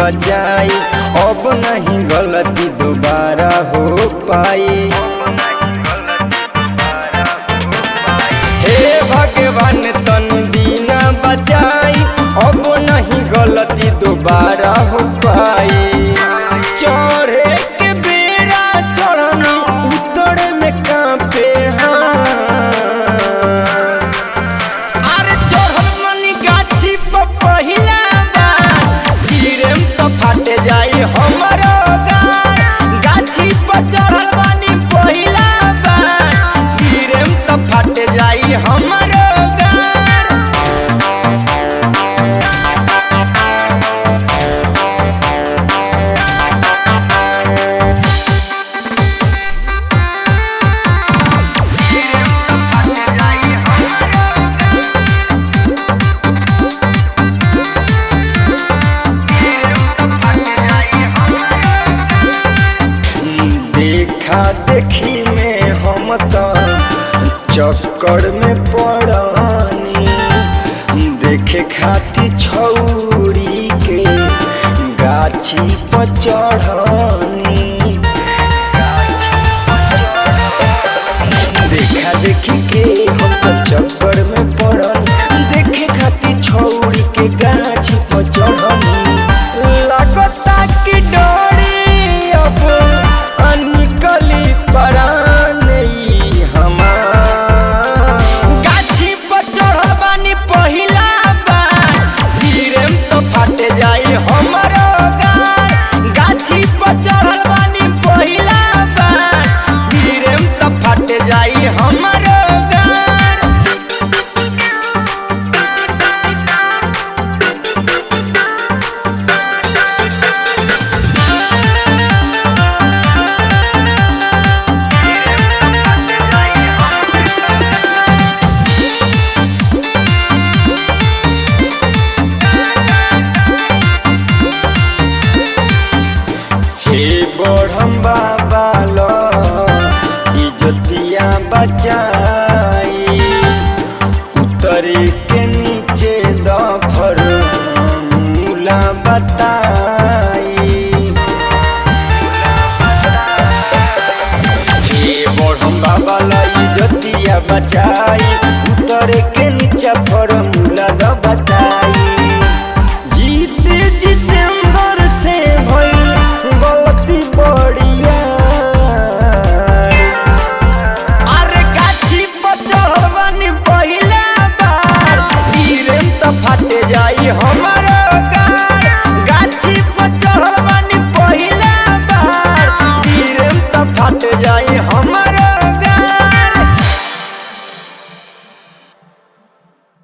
बचाई, अब नहीं गलती दोबारा हो पाई। हे भगवान तन दीना बचाई, अब नहीं गलती दोबारा हो पाई। चढ़े के बेरा चढ़नी उतर में कांपे अरे चढ़ल मनी गाछी पर पहिला बार गिरे तो फाटे जाई हमरो गाछी पर चढ़ल बानी पहिला बार गिरे तो फाटे जाई हमरो देखा देखी में हम तो चक्कर में पड़नी, देखे खाती छौरी के गाछी पर चढ़नी। देखा देखी के हम तो चक्कर में पड़नी, देखे खाती छौरी के गाछी पर चढ़नी। लागता कि डोरी अब निकली परान हमार गाछी पर चढ़ल बानी पहिला बार गिरे तो फाटे जाई हमरो गाछी पर चढ़ल बानी पहिला बार गिरे तो फाटे जाई हमरो बढ़म बाबा लो इज्जतिया बचाई, उतरे के नीचे दफर मूला बताई। हे बढ़म बाबा लो इज्जतिया बचाई, उतरे के नीचे फर